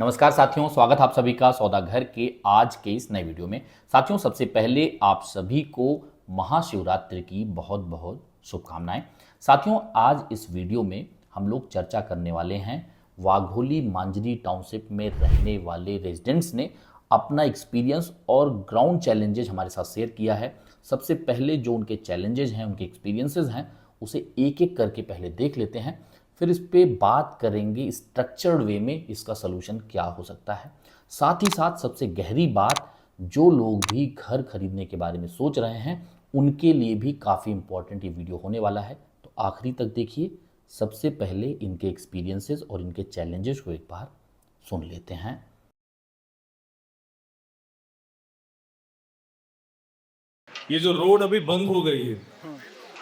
नमस्कार साथियों, स्वागत आप सभी का सौदागर के आज के इस नए वीडियो में। साथियों, सबसे पहले आप सभी को महाशिवरात्रि की बहुत बहुत शुभकामनाएं। साथियों, आज इस वीडियो में हम लोग चर्चा करने वाले हैं वाघोली मांजरी टाउनशिप में रहने वाले रेजिडेंट्स ने अपना एक्सपीरियंस और ग्राउंड चैलेंजेस हमारे साथ शेयर किया है। सबसे पहले जो उनके चैलेंजेस हैं, उनके एक्सपीरियंसेस हैं, उसे एक एक करके पहले देख लेते हैं, फिर इस पे बात करेंगे स्ट्रक्चर्ड वे में इसका सलूशन क्या हो सकता है। साथ ही साथ सबसे गहरी बात, जो लोग भी घर खरीदने के बारे में सोच रहे हैं उनके लिए भी काफ़ी इंपॉर्टेंट ये वीडियो होने वाला है, तो आखिरी तक देखिए। सबसे पहले इनके एक्सपीरियंसेस और इनके चैलेंजेस को एक बार सुन लेते हैं। ये जो रोड अभी बंद हो गई है,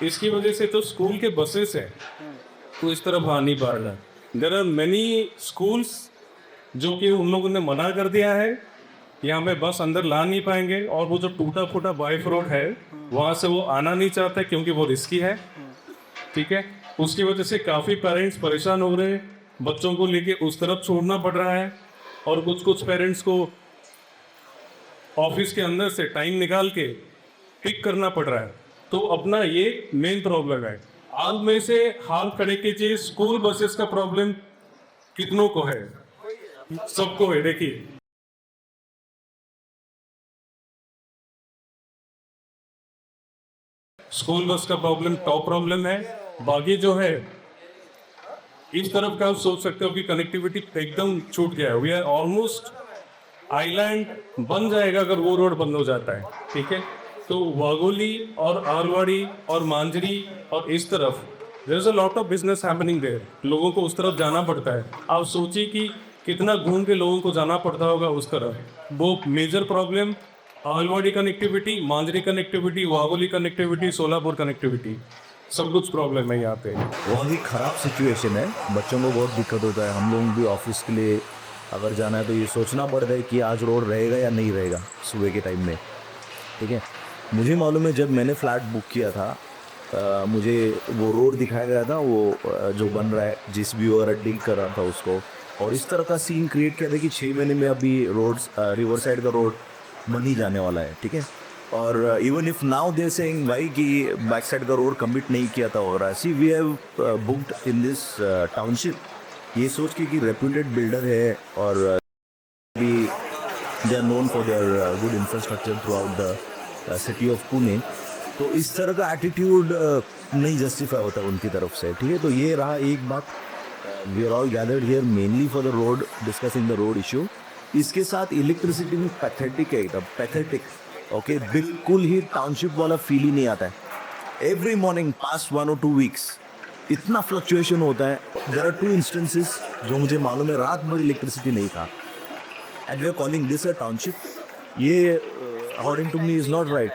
इसकी वजह से तो स्कूल के बसेस हैं तो इस तरफ आ नहीं पा रहा। देर आर मेनी स्कूल्स जो कि उन लोगों ने मना कर दिया है, यहाँ में बस अंदर ला नहीं पाएंगे, और वो जो टूटा फूटा बाइफ रोड है वहाँ से वो आना नहीं चाहते क्योंकि वो रिस्की है। ठीक है, उसकी वजह से काफ़ी पेरेंट्स परेशान हो रहे हैं, बच्चों को लेके उस तरफ छोड़ना पड़ रहा है, और कुछ कुछ पेरेंट्स को ऑफिस के अंदर से टाइम निकाल के पिक करना पड़ रहा है। तो अपना ये मेन प्रॉब्लम है। आज में से हाल खड़े कीजिए, स्कूल बसेस का प्रॉब्लम कितनों को है? सबको है। देखिए, स्कूल बस का प्रॉब्लम टॉप प्रॉब्लम है। बाकी जो है इस तरफ का आप सोच सकते हो कि कनेक्टिविटी एकदम छूट गया है। वी आर ऑलमोस्ट आइलैंड बन जाएगा अगर वो रोड बंद हो जाता है। ठीक है, तो वाघोली और आरवाड़ी और मांजरी और इस तरफ there is a lot of business happening there. लोगों को उस तरफ जाना पड़ता है। आप सोचिए कि कितना घूम के लोगों को जाना पड़ता होगा उस तरफ। वो मेजर प्रॉब्लम, आलवाड़ी कनेक्टिविटी, मांजरी connectivity, Wagholi connectivity, Solapur connectivity, सब कुछ प्रॉब्लम है यहाँ पे। बहुत ही ख़राब सिचुएशन है, बच्चों को बहुत दिक्कत होता है। हम लोग भी ऑफिस के लिए अगर जाना है तो ये सोचना पड़ता है कि आज रोड रहेगा या नहीं रहेगा सुबह के टाइम में। ठीक है, मुझे मालूम है जब मैंने फ़्लैट बुक किया था मुझे वो रोड दिखाया गया था, वो जो बन रहा है, जिस भी वगैरह डील कर रहा था उसको, और इस तरह का सीन क्रिएट किया था कि 6 महीने में अभी रोड्स रिवर साइड का रोड बन ही जाने वाला है। ठीक है, और even if now they saying भाई कि बैक साइड का रोड कमिट नहीं किया था हो रहा है। See we have booked in this township, ये सोच के कि रेप्यूटेड बिल्डर है और भी they are known for their good infrastructure throughout the city of Pune, तो इस तरह का एटीट्यूड नहीं जस्टिफाई होता उनकी तरफ से। ठीक है, तो ये रहा एक बात। We are all gathered here mainly for the road, discussing the road issue. इसके साथ इलेक्ट्रिसिटी में पैथेटिक है, एकदम पैथेटिक। ओके, बिल्कुल ही टाउनशिप वाला फील ही नहीं आता है। Every morning past 1 or 2 weeks इतना फ्लक्चुएशन होता है। देयर आर 2 इंस्टेंसेस जो मुझे मालूम है, रात भर इलेक्ट्रिसिटी नहीं था, and we are calling this a township. ये according to me is not right.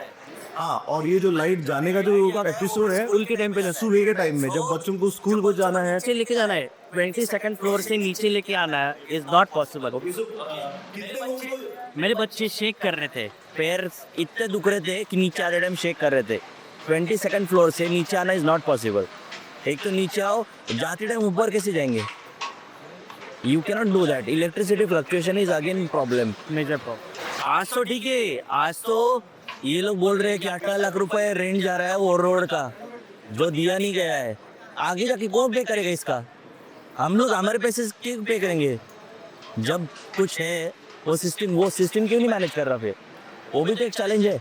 हाँ, और ये जो लाइट जाने का जो एपिसोड है, स्कूल के टाइम पे सुबह के टाइम में जब बच्चों को स्कूल को जाना है, नीचे लेके जाना है, 22nd फ्लोर से नीचे लेके आना है, इज नॉट पॉसिबल। मेरे बच्चे शेक कर रहे थे, पैर इतने दुख रहे थे कि नीचे आते टाइम शेक कर रहे थे। 22nd फ्लोर से नीचे आना इज नॉट पॉसिबल। एक तो नीचे आओ, जाते टाइम ऊपर कैसे जाएंगे? You cannot do that. Electricity fluctuation is again problem, major problem. आज तो ठीक है, आज तो ये लोग बोल रहे हैं कि 18 लाख रुपए रेंट जा रहा है वो रोड का, जो दिया नहीं गया है। आगे जाके कौन पे करेगा इसका? हम लोग हमारे पैसे क्यों पे करेंगे? जब कुछ है वो सिस्टम क्यों नहीं मैनेज कर रहा? फिर वो भी तो एक चैलेंज है।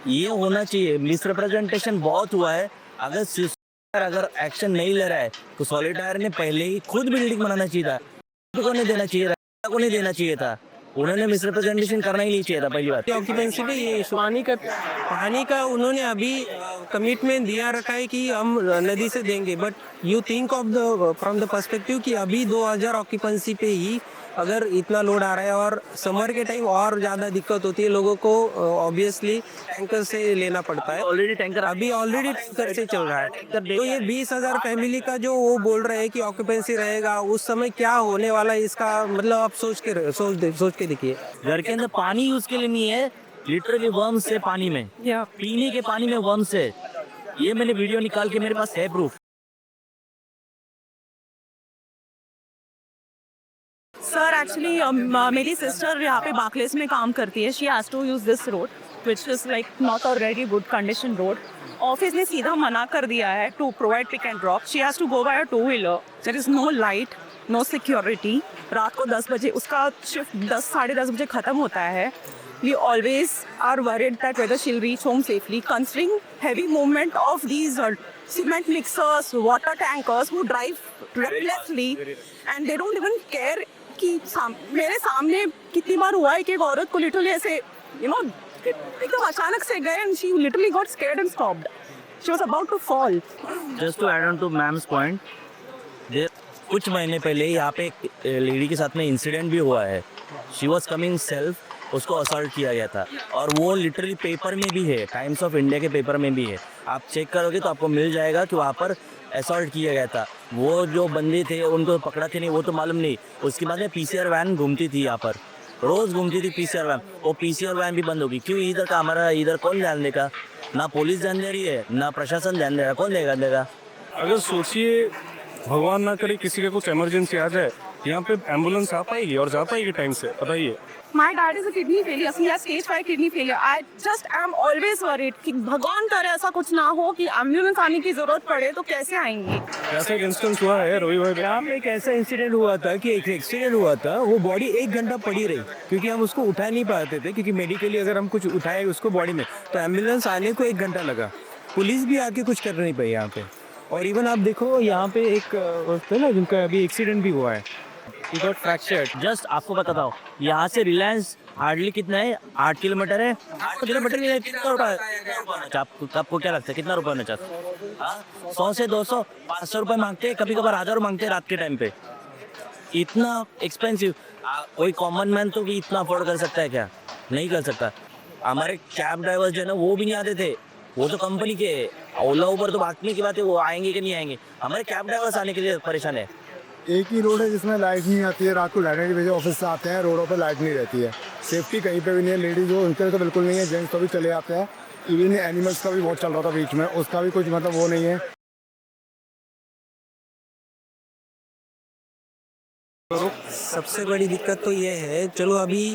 ये होना चाहिए। मिसरिप्रेजेंटेशन बहुत हुआ है। अगर सिस्टम अगर एक्शन नहीं ले रहा है तो सॉलिटायर ने पहले ही खुद बिल्डिंग बनाना चाहिए था, को नहीं देना चाहिए था, को नहीं देना चाहिए था। उन्होंने मिसरिप्रेजेंटेशन करना ही नहीं चाहिए था पहली बात। ऑक्यूपेंसी पे ये पानी का उन्होंने अभी कमिटमेंट दिया रखा है कि हम नदी से देंगे, but you think of the from the perspective कि अभी 2000 ऑक्यूपेंसी पे ही अगर इतना लोड आ रहा है और समर के टाइम और ज़्यादा दिक्कत होती है लोगों को, ऑब्वियसली टैंकर से लेना पड़ता है। ऑलरेडी टैंकर ऑलरेडी टैंकर से चल रहा है। तो ये 20,000 फैमिली का जो वो बोल रहे हैं कि ऑक्यूपेंसी रहेगा, उस समय क्या होने वाला है इसका मतलब आप सोच के देखिए। घर के अंदर पानी यूज के लिए नहीं है, लिटरली वर्म्स है पानी में, पीने के पानी में वर्म्स है। ये मैंने वीडियो निकाल के, मेरे पास है प्रूफ। सर एक्चुअली मेरी सिस्टर यहाँ पे बाकलेस में काम करती है. She has to use this road which is like not a very good condition road. Office ने सीधा मना कर दिया है to provide pick and drop. She has to go by a two wheeler. There is no light, no security. रात को 10 बजे उसका शिफ्ट 10 साढ़े 10 बजे खत्म होता है. We always are worried that whether she'll reach home safely, considering heavy movement of these cement mixers, water tankers who drive recklessly, and they don't even care कि मेरे सामने कितनी बार हुआ है कि एक औरत को लिटरली ऐसे एकदम अचानक से गए and she literally got scared and stopped. She was about to fall. Just to add on to ma'am's point, कुछ महीने पहले यहाँ पे एक लेडी के साथ में इंसिडेंट भी हुआ है. शी वॉज कमिंग सेल्फ, उसको असॉल्ट किया गया था और वो लिटरली पेपर में भी है, टाइम्स ऑफ इंडिया के पेपर में भी है. आप चेक करोगे तो आपको मिल जाएगा कि वहाँ पर असॉल्ट किया गया था. वो जो बंदे थे उनको पकड़ा थे नहीं वो तो मालूम नहीं. उसके बाद में पीसीआर वैन घूमती थी यहाँ पर, रोज़ घूमती थी पीसीआर वैन. वो पीसीआर वैन भी बंद होगी. क्यों? इधर का हमारा इधर कौन ध्यान देगा? ना पुलिस ध्यान दे रही है, ना प्रशासन ध्यान दे रहा. कौन देगा? अगर सोचिए भगवान ना करे किसी का कुछ इमरजेंसी आ जाए, यहाँ पे एम्बुलेंस आ पाएगी और जा पाएगी टाइम से? बताइए. My dad is a kidney failure. He has stage 5 kidney failure. I just am always worried कि भगवान करे ऐसा कुछ ना हो कि एम्बुलेंस आने की जरूरत पड़े तो कैसे आएंगे. ऐसा एक इंस्टेंस हुआ है रवि भाई. यहाँ पे एक ऐसा इंसिडेंट हुआ था कि एक एक्सीडेंट हुआ था. वो बॉडी 1 घंटा पड़ी रही क्योंकि हम उसको उठा नहीं पाते थे, क्योंकि मेडिकली अगर हम कुछ उठाए उसको बॉडी में तो एम्बुलेंस आने को 1 घंटा लगा. पुलिस भी आके कुछ कर नहीं पाई यहाँ पे. और इवन आप देखो यहाँ पे एक है ना जिनका अभी एक्सीडेंट भी हुआ है, he got fractured. जस्ट आपको बताता हूँ, यहाँ से रिलायंस हार्डली कितना है? 8 किलोमीटर है. 8 किलोमीटर में कितना रुपया? आपको क्या लगता है कितना रुपया होना चाहते? 100 से 200 500 रुपये मांगते हैं, कभी कभार 1000 मांगते हैं रात के टाइम पे. इतना एक्सपेंसिव कोई कॉमन मैन तो भी इतना अफोर्ड कर सकता है क्या? नहीं कर सकता. हमारे कैब ड्राइवर्स जो है ना वो भी नहीं आते थे. वो तो कंपनी के ओला ऊबर तो बात की बात है, वो आएंगे कि नहीं आएंगे. हमारे कैब ड्राइवर्स आने के लिए परेशान है. एक ही रोड है जिसमें लाइट नहीं आती है. रात को लाइट की वजह ऑफिस से आते हैं, रोडों पर लाइट नहीं रहती है. सेफ्टी कहीं पे भी नहीं है. लेडीज हो उनके लिए तो बिल्कुल नहीं है. जेंट्स तो भी चले आते हैं. इवन एनिमल्स का भी बहुत चल रहा था बीच में, उसका भी कुछ मतलब वो नहीं है. सबसे बड़ी दिक्कत तो ये है, चलो अभी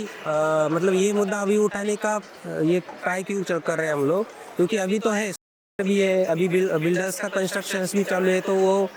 मतलब ये मुद्दा अभी उठाने का ये ट्राई क्यों कर रहे हैं हम लोग, क्योंकि अभी तो है भी है, अभी बिल्डर्स का कंस्ट्रक्शन भी चालू है, तो वो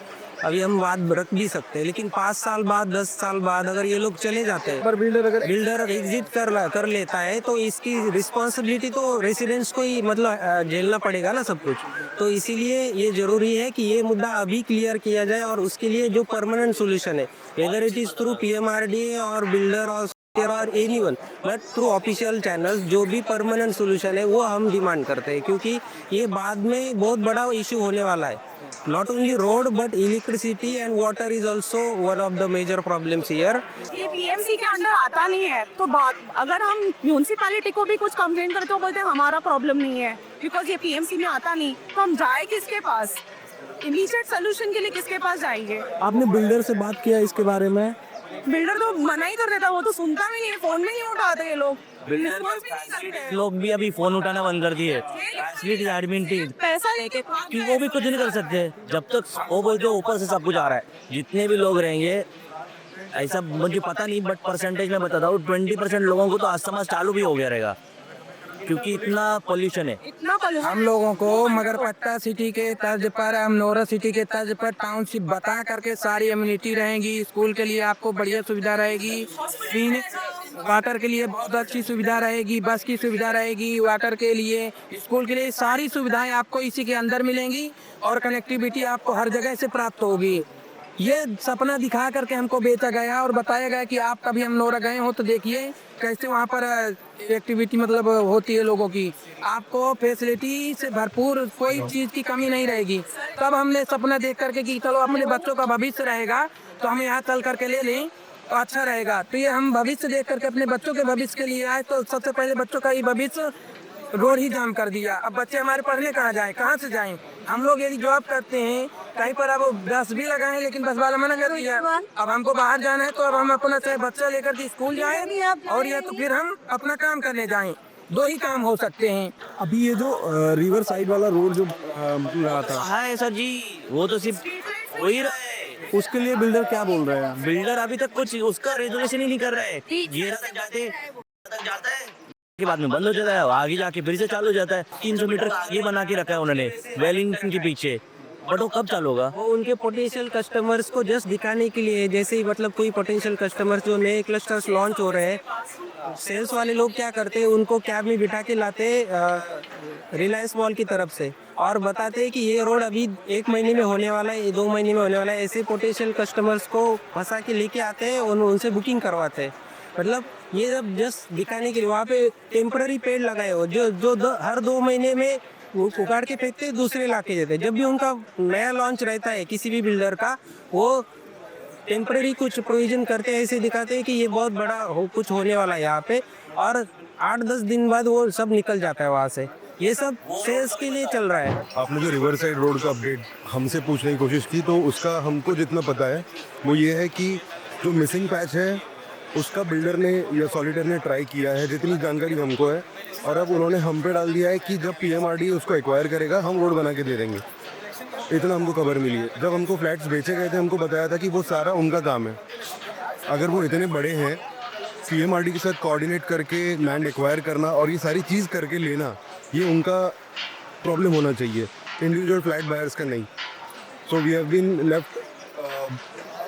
अभी हम बात रख भी सकते हैं. लेकिन 5 साल बाद 10 साल बाद अगर ये लोग चले जाते हैं, पर बिल्डर एग्जिट कर लेता है तो इसकी रिस्पॉन्सिबिलिटी तो रेसिडेंट्स को ही मतलब झेलना पड़ेगा ना सब कुछ. तो इसीलिए ये जरूरी है कि ये मुद्दा अभी क्लियर किया जाए और उसके लिए जो परमानेंट सोल्यूशन है, whether it is through PMRD और बिल्डर और anyone, but through official channels, जो भी परमानेंट सोल्यूशन है वो हम डिमांड करते हैं, क्योंकि ये बाद में बहुत बड़ा इशू होने वाला है. Not only road but electricity and water is also one of the major problems here. ये PMC के अंडर आता नहीं है तो बात, अगर हम म्यूनसिपैलिटी को भी कुछ कंप्लेन करते हो बोलते हैं हमारा प्रॉब्लम नहीं है बिकॉज ये PMC में आता नहीं, तो हम जाए किसके पास? इमीडिएट सोल्यूशन के लिए किसके पास जाएंगे? आपने बिल्डर से बात किया इसके बारे में? बिल्डर तो मना ही कर देता, वो तो सुनता भी नहीं है, फोन में नहीं उठाते ये लोग. Response भी नहीं करते हैं. लोग भी अभी फोन उठाना बंद कर दिए. फैसिलिटी एडमिन पैसा लेके कि वो भी कुछ नहीं कर सकते जब तक वो बोलते हो ऊपर से सब कुछ आ रहा है. जितने भी लोग रहेंगे, ऐसा मुझे पता नहीं बट परसेंटेज में बताता हूँ, 20% लोगों को तो अस्थमा चालू भी हो गया रहेगा क्योंकि इतना पोल्यूशन है. इतना pollution. हम लोगों को मगरपट्टा सिटी के तर्ज पर, हम नोरा सिटी के तर्ज पर टाउनशिप बता करके सारी इम्यूनिटी रहेंगी. स्कूल के लिए आपको बढ़िया सुविधा रहेगी, पीने वाटर के लिए बहुत अच्छी सुविधा रहेगी, बस की सुविधा रहेगी, वाटर के लिए, स्कूल के लिए, सारी सुविधाएं आपको इसी के अंदर मिलेंगी और कनेक्टिविटी आपको हर जगह से प्राप्त होगी. ये सपना दिखा करके हमको बेचा गया और बताया गया कि आप कभी हम नोरा गए हो तो देखिए कैसे वहाँ पर एक्टिविटी मतलब होती है लोगों की. आपको फैसिलिटी से भरपूर कोई चीज़ की कमी नहीं रहेगी. तब हमने सपना देख करके कि चलो अपने बच्चों का भविष्य रहेगा तो हम यहाँ चल करके ले लें तो अच्छा रहेगा. तो ये हम भविष्य देख करके अपने बच्चों के भविष्य के लिए आए, तो सबसे पहले बच्चों का ये भविष्य रोड ही जाम कर दिया. अब बच्चे हमारे पढ़ने कहाँ जाएं, कहाँ से जाएं? हम लोग यदि जॉब करते हैं कहीं पर, अब बस भी लगाए लेकिन बस वाला मना कर दिया. अब हमको बाहर जाना है तो अब हम अपना चाहे बच्चा लेकर के स्कूल जाएं और या तो फिर हम अपना काम करने जाएं. 2 ही काम हो सकते हैं. अभी ये जो रिवर साइड वाला रोड जो रहा था, हाँ सर जी, वो तो सिर्फ हो ही रहा है. उसके लिए बिल्डर क्या बोल रहे हैं? बिल्डर अभी तक कुछ उसका रेजोल्यूशन ही नहीं कर रहा है। ये तक जाता है के बाद में बंद हो जाता है, आगे जाके फिर से चालू हो जाता है। 300 मीटर ये बना के रखा है उन्होंने वेलिंगटन के पीछे, बट वो कब चालू होगा? वो उनके पोटेंशियल कस्टमर्स को जस्ट दिखाने के लिए, जैसे ही मतलब कोई पोटेंशियल कस्टमर्स जो नए क्लस्टर्स लॉन्च हो रहे हैं, सेल्स वाले लोग क्या करते हैं, उनको कैब में बिठा के लाते रिलायंस मॉल की तरफ से और बताते हैं कि ये रोड अभी 1 महीने में होने वाला है, 2 महीने में होने वाला है। ऐसे पोटेंशियल कस्टमर्स को फंसा के लेके आते हैं और उनसे बुकिंग करवाते हैं। मतलब ये सब जस्ट दिखाने के लिए वहाँ पे टेम्पररी पेड़ लगाए हो हर 2 महीने में वो उखाड़ के फेंकते, दूसरे लाके देते। जब भी उनका नया लॉन्च रहता है किसी भी बिल्डर का, वो टेम्पररी कुछ प्रोविजन करते हैं, ऐसे दिखाते हैं कि ये बहुत बड़ा कुछ होने वाला है यहाँ पे, और 8-10 दिन बाद वो सब निकल जाता है वहाँ से। ये सब सेल्स के लिए चल रहा है। आपने जो रिवर साइड रोड का अपडेट हमसे पूछने की कोशिश की, तो उसका हमको जितना पता है वो ये है कि जो मिसिंग पैच है उसका बिल्डर ने या सॉलिडर ने ट्राई किया है, जितनी जानकारी हमको है, और अब उन्होंने हम पे डाल दिया है कि जब PMRD उसको एक्वायर करेगा हम रोड बना के दे देंगे। इतना हमको खबर मिली है। जब हमको फ्लैट्स बेचे गए थे हमको बताया था कि वो सारा उनका काम है। अगर वो इतने बड़े हैं, PMRD के साथ कोऑर्डिनेट करके लैंड एक्वायर करना और ये सारी चीज़ करके लेना, ये उनका प्रॉब्लम होना चाहिए, इंडिविजुअल फ्लैट बायर्स का नहीं। So we have been left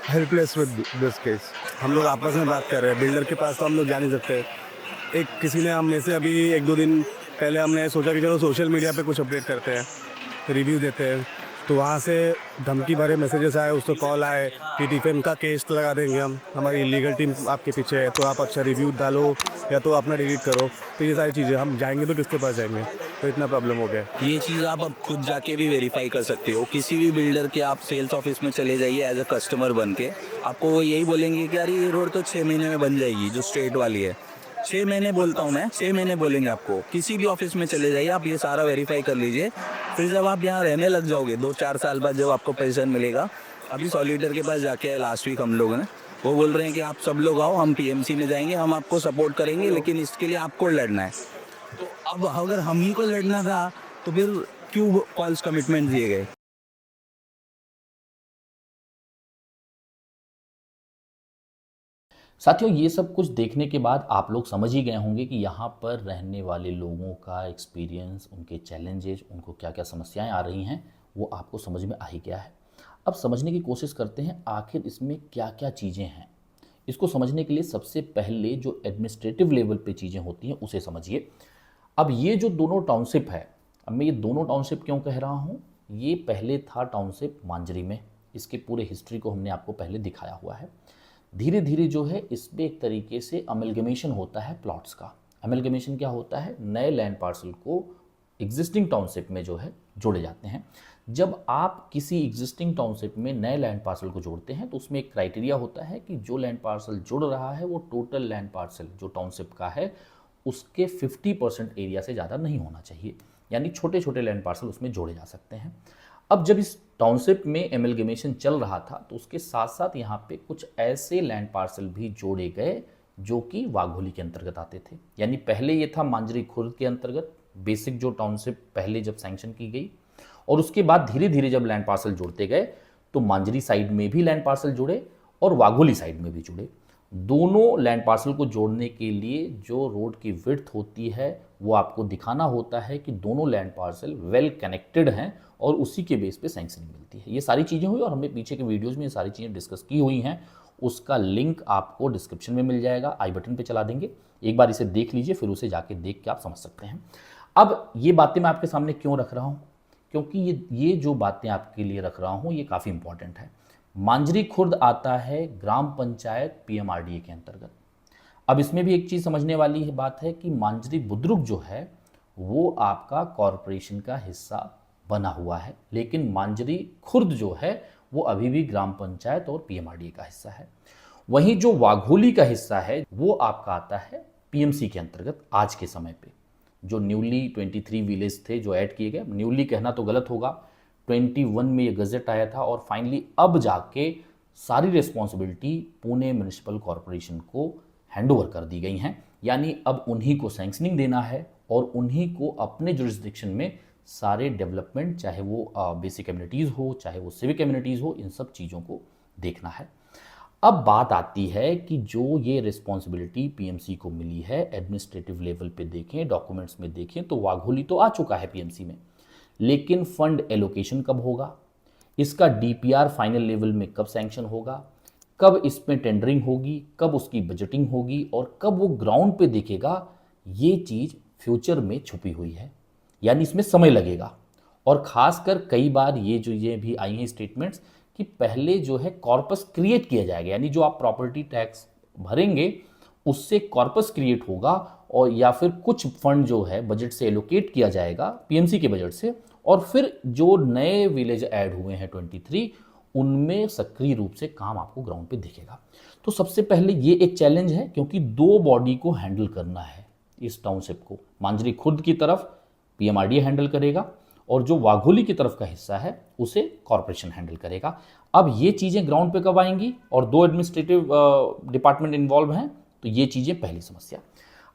helpless with this case. हम लोग आपस में बात कर रहे हैं, बिल्डर के पास तो हम लोग जा नहीं सकते। एक किसी ने हम में से अभी 1-2 दिन पहले हमने सोचा कि चलो सोशल मीडिया पे कुछ अपडेट करते हैं, रिव्यू देते हैं, तो वहाँ से धमकी भरे मैसेजेस आए, उसको कॉल आए कि TFM का केस लगा देंगे हम, हमारी लीगल टीम आपके पीछे है, तो आप अच्छा रिव्यू डालो या तो अपना डिलीट करो। तो ये सारी चीज़ें हम जाएंगे तो किसके पास जाएंगे, तो इतना प्रॉब्लम हो गया। ये चीज़ आप अब खुद जाके भी वेरीफाई कर सकते हो। किसी भी बिल्डर के आप सेल्स ऑफिस में चले जाइए एज अ कस्टमर बन के, आपको वो यही बोलेंगे कि अरे ये रोड तो 6 महीने में बन जाएगी, जो स्ट्रेट वाली है। 6 महीने बोलता हूँ मैं, 6 महीने बोलेंगे आपको। किसी भी ऑफिस में चले जाइए, आप ये सारा वेरीफाई कर लीजिए। फिर जब आप यहाँ रहने लग जाओगे 2-4 साल बाद, जब आपको पेंशन मिलेगा, अभी सॉलिडर के पास जाके लास्ट वीक हम लोगों ने, वो बोल रहे हैं कि आप सब लोग आओ, हम PMC में जाएंगे, हम आपको सपोर्ट करेंगे, लेकिन इसके लिए आपको लड़ना है। तो अब अगर हम ही को लड़ना था तो फिर क्यों फॉल्स कमिटमेंट दिए गए? साथियों, ये सब कुछ देखने के बाद आप लोग समझ ही गए होंगे कि यहाँ पर रहने वाले लोगों का एक्सपीरियंस, उनके चैलेंजेस, उनको क्या क्या समस्याएं आ रही हैं, वो आपको समझ में आ ही गया है। अब समझने की कोशिश करते हैं आखिर इसमें क्या क्या चीज़ें हैं। इसको समझने के लिए सबसे पहले जो एडमिनिस्ट्रेटिव लेवल पे चीज़ें होती हैं उसे समझिए। अब ये जो दोनों टाउनशिप है, अब मैं ये दोनों टाउनशिप क्यों कह रहा हूँ, ये पहले था टाउनशिप मांजरी में, इसके पूरे हिस्ट्री को हमने आपको पहले दिखाया हुआ है। धीरे धीरे जो है इसमें एक तरीके से अमेलगमेशन होता है प्लॉट्स का। अमेलगमेशन क्या होता है, नए लैंड पार्सल को एग्जिस्टिंग टाउनशिप में जो है जोड़े जाते हैं। जब आप किसी एग्जिस्टिंग टाउनशिप में नए लैंड पार्सल को जोड़ते हैं तो उसमें एक क्राइटेरिया होता है कि जो लैंड पार्सल जुड़ रहा है वो टोटल लैंड पार्सल जो टाउनशिप का है उसके 50% एरिया से ज़्यादा नहीं होना चाहिए, यानी छोटे छोटे लैंड पार्सल उसमें जोड़े जा सकते हैं। अब जब इस टाउनशिप में एमलगमेशन चल रहा था तो उसके साथ साथ यहाँ पे कुछ ऐसे लैंड पार्सल भी जोड़े गए जो कि वाघोली के अंतर्गत आते थे। यानी पहले ये था मांजरी खुर्द के अंतर्गत बेसिक जो टाउनशिप पहले जब सैंक्शन की गई, और उसके बाद धीरे धीरे जब लैंड पार्सल जुड़ते गए तो मांजरी साइड में भी लैंड पार्सल जुड़े और वाघोली साइड में भी जुड़े। दोनों लैंड पार्सल को जोड़ने के लिए जो रोड की विड्थ होती है वो आपको दिखाना होता है कि दोनों लैंड पार्सल वेल कनेक्टेड हैं और उसी के बेस पे सैंक्शनिंग मिलती है। ये सारी चीज़ें हुई और हमने पीछे के वीडियोज़ में ये सारी चीज़ें डिस्कस की हुई हैं, उसका लिंक आपको डिस्क्रिप्शन में मिल जाएगा, आई बटन पे चला देंगे। एक बार इसे देख लीजिए, फिर उसे जाके देख के आप समझ सकते हैं। अब ये बातें मैं आपके सामने क्यों रख रहा हूँ, क्योंकि ये जो बातें आपके लिए रख रहा हूँ ये काफ़ी इंपॉर्टेंट है। मांजरी खुर्द आता है ग्राम पंचायत PMRDA के अंतर्गत। अब इसमें भी एक चीज़ समझने वाली बात है कि मांजरी बुद्रुक जो है वो आपका कॉरपोरेशन का हिस्सा बना हुआ है, लेकिन मांजरी खुर्द जो है वो अभी भी ग्राम पंचायत और PMRDA का हिस्सा है। वहीं जो वाघोली का हिस्सा है वो आपका आता है PMC के अंतर्गत। आज के समय पे जो न्यूली 23 विलेज थे जो ऐड किए गए, न्यूली कहना तो गलत होगा, 21 में ये गज़ेट आया था और फाइनली अब जाके सारी रिस्पॉन्सिबिलिटी पुणे म्युनिसिपल कॉरपोरेशन को हैंडओवर कर दी गई हैं। यानी अब उन्हीं को सैंक्शनिंग देना है और उन्हीं को अपने जुरिस्डिक्शन में सारे डेवलपमेंट, चाहे वो बेसिक कम्युनिटीज़ हो चाहे वो सिविक कम्युनिटीज़ हो, इन सब चीज़ों को देखना है। अब बात आती है कि जो ये रिस्पॉन्सिबिलिटी पीएमसी को मिली है, एडमिनिस्ट्रेटिव लेवल पे देखें, डॉक्यूमेंट्स में देखें तो वाघोली तो आ चुका है पीएमसी में, लेकिन फंड एलोकेशन कब होगा, इसका डीपीआर फाइनल लेवल में कब सैंक्शन होगा, कब इसमें टेंडरिंग होगी, कब उसकी बजटिंग होगी और कब वो ग्राउंड पे देखेगा, ये चीज़ फ्यूचर में छुपी हुई है, यानी इसमें समय लगेगा। और ख़ासकर कई बार ये भी आई हैं स्टेटमेंट्स कि पहले जो है कॉर्पस क्रिएट किया जाएगा, यानी जो आप प्रॉपर्टी टैक्स भरेंगे उससे कॉर्पस क्रिएट होगा और या फिर कुछ फंड जो है बजट से एलोकेट किया जाएगा पीएमसी के बजट से, और फिर जो नए विलेज ऐड हुए हैं 23 उनमें सक्रिय रूप से काम आपको ग्राउंड पे दिखेगा। तो सबसे पहले ये एक चैलेंज है क्योंकि 2 बॉडी को हैंडल करना है इस टाउनशिप को। मांजरी खुर्द की तरफ पीएमआरडीए हैंडल करेगा और जो वाघोली की तरफ का हिस्सा है उसे कॉरपोरेशन हैंडल करेगा। अब ये चीज़ें ग्राउंड पे कब आएंगी और 2 एडमिनिस्ट्रेटिव डिपार्टमेंट इन्वॉल्व हैं, तो ये चीज़ें पहली समस्या।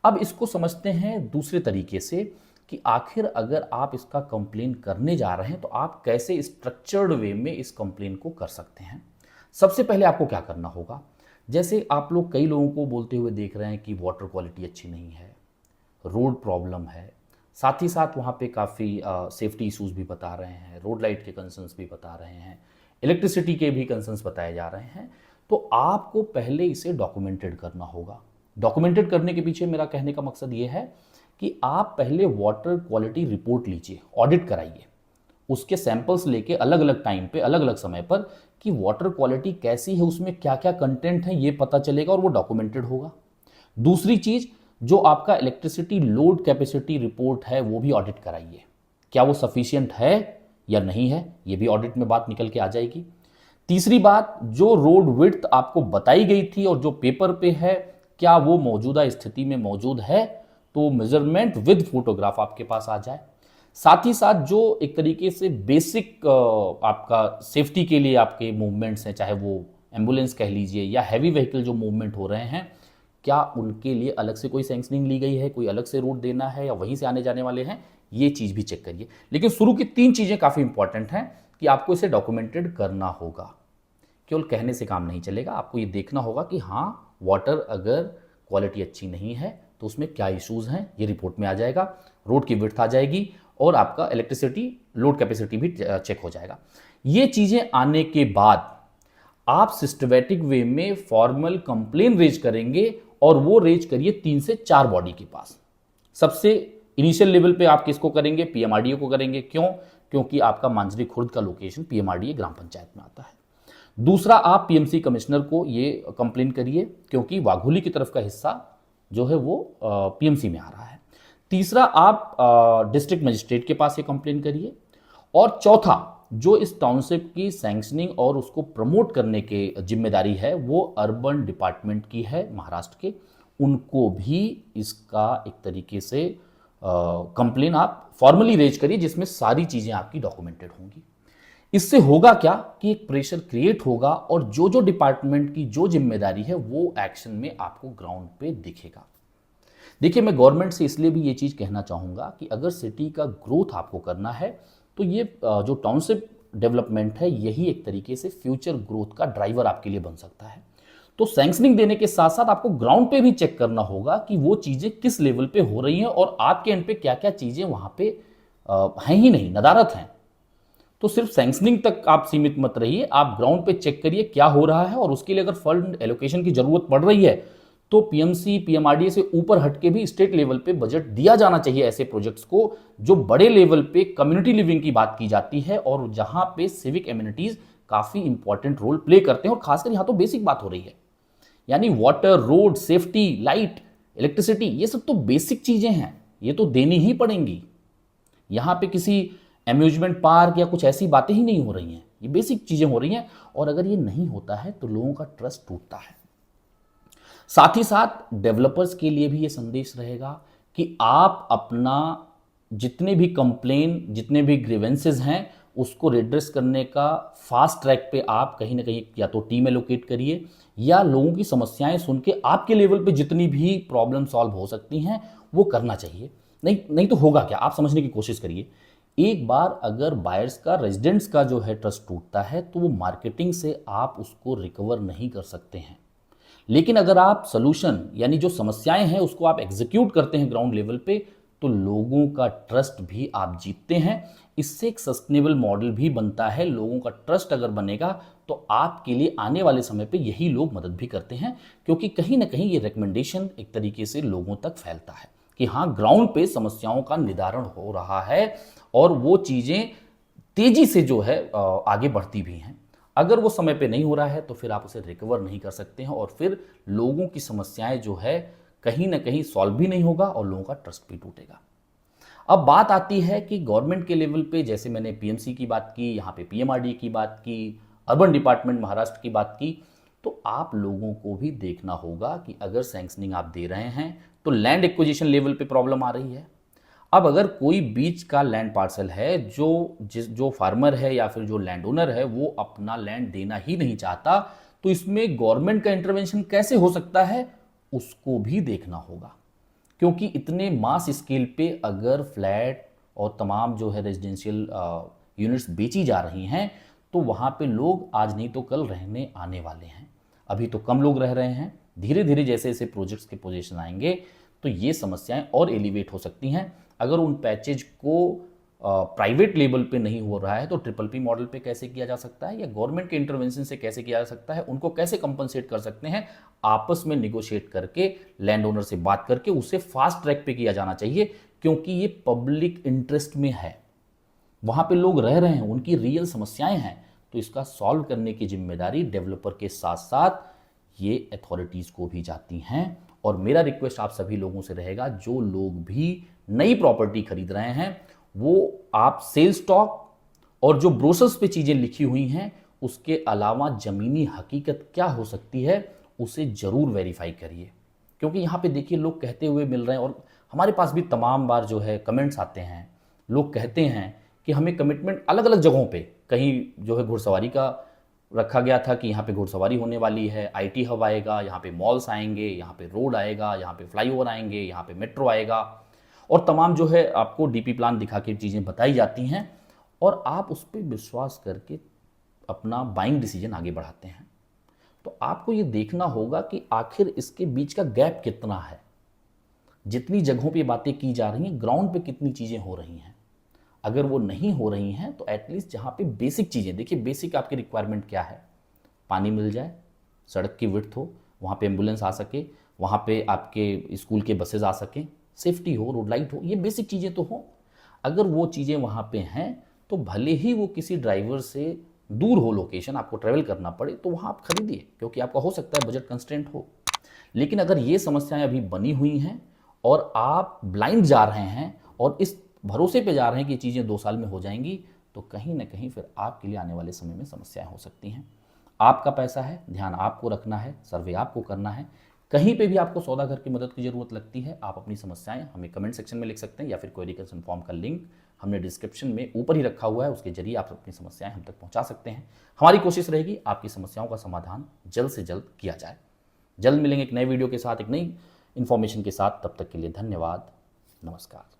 अब इसको समझते हैं दूसरे तरीके से कि आखिर अगर आप इसका कंप्लेन करने जा रहे हैं तो आप कैसे स्ट्रक्चर्ड वे में इस कंप्लेन को कर सकते हैं। सबसे पहले आपको क्या करना होगा, जैसे आप लोग कई लोगों को बोलते हुए देख रहे हैं कि वाटर क्वालिटी अच्छी नहीं है, रोड प्रॉब्लम है, साथ ही साथ वहाँ पे काफ़ी सेफ्टी इश्यूज भी बता रहे हैं, रोड लाइट के कंसर्न्स भी बता रहे हैं, इलेक्ट्रिसिटी के भी कंसर्न्स बताए जा रहे हैं। तो आपको पहले इसे डॉक्यूमेंटेड करना होगा। डॉक्यूमेंटेड करने के पीछे मेरा कहने का मकसद ये है कि आप पहले वाटर क्वालिटी रिपोर्ट लीजिए, ऑडिट कराइए, उसके सैंपल्स लेके अलग अलग टाइम पे अलग अलग समय पर कि वाटर क्वालिटी कैसी है, उसमें क्या क्या कंटेंट है ये पता चलेगा और वो डॉक्यूमेंटेड होगा। दूसरी चीज़, जो आपका इलेक्ट्रिसिटी लोड कैपेसिटी रिपोर्ट है वो भी ऑडिट कराइए, क्या वो सफिशिएंट है या नहीं है, ये भी ऑडिट में बात निकल के आ जाएगी। तीसरी बात, जो रोड विड्थ आपको बताई गई थी और जो पेपर पे है क्या वो मौजूदा स्थिति में मौजूद है, तो मेजरमेंट विद फोटोग्राफ आपके पास आ जाए। साथ ही साथ जो एक तरीके से बेसिक आपका सेफ्टी के लिए आपके मूवमेंट्स हैं, चाहे वो एम्बुलेंस कह लीजिए या हैवी व्हीकल जो मूवमेंट हो रहे हैं, क्या उनके लिए अलग से कोई सैंक्शनिंग ली गई है, कोई अलग से रूट देना है या वहीं से आने जाने वाले हैं, ये चीज़ भी चेक करिए। लेकिन शुरू की 3 चीज़ें काफ़ी इंपॉर्टेंट हैं कि आपको इसे डॉक्यूमेंटेड करना होगा। केवल कहने से काम नहीं चलेगा, आपको ये देखना होगा कि हाँ वाटर अगर क्वालिटी अच्छी नहीं है तो उसमें क्या इश्यूज़ हैं, ये रिपोर्ट में आ जाएगा, रोड की विड्थ आ जाएगी और आपका इलेक्ट्रिसिटी लोड कैपेसिटी भी चेक हो जाएगा। ये चीज़ें आने के बाद आप सिस्टमैटिक वे में फॉर्मल कंप्लेन रेज करेंगे और वो रेज करिए 3 से 4 बॉडी के पास। सबसे इनिशियल लेवल पे आप किसको करेंगे, पीएमआरडीए को करेंगे। क्यों? क्योंकि आपका मांजरी खुर्द का लोकेशन पीएमआरडीए ग्राम पंचायत में आता है। दूसरा, आप पीएमसी कमिश्नर को ये कंप्लेन करिए क्योंकि वाघोली की तरफ का हिस्सा जो है वो पीएमसी में आ रहा है। तीसरा, आप डिस्ट्रिक्ट मजिस्ट्रेट के पास ये कंप्लेन करिए। और चौथा, जो इस टाउनशिप की सैंक्शनिंग और उसको प्रमोट करने की जिम्मेदारी है वो अर्बन डिपार्टमेंट की है महाराष्ट्र के, उनको भी इसका एक तरीके से कंप्लेन आप फॉर्मली रेज करिए जिसमें सारी चीज़ें आपकी डॉक्यूमेंटेड होंगी। इससे होगा क्या कि एक प्रेशर क्रिएट होगा और जो जो डिपार्टमेंट की जो जिम्मेदारी है वो एक्शन में आपको ग्राउंड पे दिखेगा। देखिए, मैं गवर्नमेंट से इसलिए भी ये चीज़ कहना चाहूँगा कि अगर सिटी का ग्रोथ आपको करना है तो ये जो टाउनशिप डेवलपमेंट है यही एक तरीके से फ्यूचर ग्रोथ का ड्राइवर आपके लिए बन सकता है। तो सैंक्शनिंग देने के साथ साथ आपको ग्राउंड पे भी चेक करना होगा कि वो चीज़ें किस लेवल पे हो रही हैं और आपके एंड पे क्या क्या चीज़ें वहाँ पे हैं ही नहीं, नदारत हैं। तो सिर्फ सैंक्शनिंग तक आप सीमित मत रहिए, आप ग्राउंड पे चेक करिए क्या हो रहा है और उसके लिए अगर फंड एलोकेशन की जरूरत पड़ रही है तो पीएमसी पीएमआरडीए से ऊपर हटके भी स्टेट लेवल पे बजट दिया जाना चाहिए ऐसे प्रोजेक्ट्स को जो बड़े लेवल पे कम्युनिटी लिविंग की बात की जाती है और जहां पे सिविक एमिनिटीज काफी इंपॉर्टेंट रोल प्ले करते हैं। और खासकर यहां तो बेसिक बात हो रही है, यानी water, road, safety, light, electricity, ये सब तो बेसिक चीजें हैं, ये तो देनी ही पड़ेंगी। यहां पे किसी अम्यूजमेंट पार्क या कुछ ऐसी बातें ही नहीं हो रही हैं, ये बेसिक चीजें हो रही हैं। और अगर ये नहीं होता है तो लोगों का ट्रस्ट टूटता है। साथ ही साथ डेवलपर्स के लिए भी ये संदेश रहेगा कि आप अपना जितने भी कंप्लेन, जितने भी ग्रीवेंसेस हैं उसको रिड्रेस करने का फास्ट ट्रैक पे आप कहीं ना कहीं या तो टीम एलोकेट करिए या लोगों की समस्याएं सुन के आपके लेवल पे जितनी भी प्रॉब्लम सॉल्व हो सकती हैं वो करना चाहिए। नहीं तो होगा क्या, आप समझने की कोशिश करिए। एक बार अगर बायर्स का, रेजिडेंट्स का जो है ट्रस्ट टूटता है तो वो मार्केटिंग से आप उसको रिकवर नहीं कर सकते हैं। लेकिन अगर आप सॉल्यूशन यानी जो समस्याएं हैं उसको आप एग्जीक्यूट करते हैं ग्राउंड लेवल पे, तो लोगों का ट्रस्ट भी आप जीतते हैं। इससे एक सस्टेनेबल मॉडल भी बनता है। लोगों का ट्रस्ट अगर बनेगा तो आपके लिए आने वाले समय पे यही लोग मदद भी करते हैं, क्योंकि कहीं ना कहीं ये रिकमेंडेशन एक तरीके से लोगों तक फैलता है कि हाँ, ग्राउंड पे समस्याओं का निदान हो रहा है और वो चीज़ें तेजी से जो है आगे बढ़ती भी हैं। अगर वो समय पे नहीं हो रहा है तो फिर आप उसे रिकवर नहीं कर सकते हैं और फिर लोगों की समस्याएं जो है कहीं ना कहीं सॉल्व भी नहीं होगा और लोगों का ट्रस्ट भी टूटेगा। अब बात आती है कि गवर्नमेंट के लेवल पे, जैसे मैंने पीएमसी की बात की, यहाँ पे पीएमआरडी की बात की, अर्बन डिपार्टमेंट महाराष्ट्र की बात की, तो आप लोगों को भी देखना होगा कि अगर सैंक्शनिंग आप दे रहे हैं तो लैंड एक्विजिशन लेवल पे प्रॉब्लम आ रही है। अब अगर कोई बीच का लैंड पार्सल है जो फार्मर है या फिर जो लैंड ओनर है वो अपना लैंड देना ही नहीं चाहता, तो इसमें गवर्नमेंट का इंटरवेंशन कैसे हो सकता है उसको भी देखना होगा। क्योंकि इतने मास स्केल पे अगर फ्लैट और तमाम जो है रेजिडेंशियल यूनिट्स बेची जा रही हैं तो वहाँ पे लोग आज नहीं तो कल रहने आने वाले हैं। अभी तो कम लोग रह रहे हैं, धीरे धीरे जैसे जैसे प्रोजेक्ट्स के पोजीशन आएंगे तो ये समस्याएं और एलिवेट हो सकती हैं। अगर उन पैचेज को प्राइवेट लेवल पे नहीं हो रहा है तो ट्रिपल-पी मॉडल पे कैसे किया जा सकता है या गवर्नमेंट के इंटरवेंशन से कैसे किया जा सकता है, उनको कैसे कंपनसेट कर सकते हैं, आपस में निगोशिएट करके लैंड ओनर से बात करके उसे फास्ट ट्रैक पे किया जाना चाहिए, क्योंकि ये पब्लिक इंटरेस्ट में है। वहाँ पे लोग रह रहे हैं, उनकी रियल समस्याएं हैं, तो इसका सॉल्व करने की जिम्मेदारी डेवलपर के साथ साथ ये अथॉरिटीज़ को भी जाती हैं। और मेरा रिक्वेस्ट आप सभी लोगों से रहेगा, जो लोग भी नई प्रॉपर्टी खरीद रहे हैं वो आप सेल स्टॉक और जो ब्रोशर्स पे चीज़ें लिखी हुई हैं उसके अलावा ज़मीनी हकीकत क्या हो सकती है उसे ज़रूर वेरीफाई करिए। क्योंकि यहाँ पे देखिए लोग कहते हुए मिल रहे हैं और हमारे पास भी तमाम बार जो है कमेंट्स आते हैं, लोग कहते हैं कि हमें कमिटमेंट अलग अलग जगहों पे, कहीं जो है घुड़सवारी का रखा गया था कि यहाँ पे घुड़सवारी होने वाली है, आईटी हब आएगा, यहाँ पे मॉल्स आएंगे, यहाँ पे रोड आएगा, यहाँ पे फ्लाईओवर आएंगे, यहाँ पे मेट्रो आएगा, और तमाम जो है आपको डीपी प्लान दिखा के चीज़ें बताई जाती हैं और आप उस पर विश्वास करके अपना बाइंग डिसीजन आगे बढ़ाते हैं। तो आपको ये देखना होगा कि आखिर इसके बीच का गैप कितना है। जितनी जगहों पे बातें की जा रही हैं, ग्राउंड पे कितनी चीज़ें हो रही हैं। अगर वो नहीं हो रही हैं तो एटलीस्ट जहाँ पे बेसिक चीज़ें, देखिए बेसिक आपकी रिक्वायरमेंट क्या है, पानी मिल जाए, सड़क की विड्थ हो, वहाँ पे एम्बुलेंस आ सके, वहाँ पे आपके स्कूल के बसेज आ सकें, सेफ्टी हो, रोड लाइट हो, ये बेसिक चीज़ें तो हो। अगर वो चीज़ें वहाँ पे हैं तो भले ही वो किसी ड्राइवर से दूर हो लोकेशन, आपको ट्रैवल करना पड़े, तो वहाँ आप खरीदिए, क्योंकि आपका हो सकता है बजट कंस्ट्रेंट हो। लेकिन अगर ये समस्याएं अभी बनी हुई हैं और आप ब्लाइंड जा रहे हैं और इस भरोसे पे जा रहे हैं कि ये चीज़ें 2 साल में हो जाएंगी, तो कहीं ना कहीं फिर आपके लिए आने वाले समय में समस्याएं हो सकती हैं। आपका पैसा है, ध्यान आपको रखना है, सर्वे आपको करना है। कहीं पे भी आपको सौदा घर की मदद की ज़रूरत लगती है, आप अपनी समस्याएं हमें कमेंट सेक्शन में लिख सकते हैं या फिर क्वेरी कंसर्न फॉर्म का लिंक हमने डिस्क्रिप्शन में ऊपर ही रखा हुआ है, उसके जरिए आप अपनी समस्याएं हम तक पहुंचा सकते हैं। हमारी कोशिश रहेगी आपकी समस्याओं का समाधान जल्द से जल्द किया जाए। जल्द मिलेंगे एक नए वीडियो के साथ, एक नई इन्फॉर्मेशन के साथ। तब तक के लिए धन्यवाद, नमस्कार।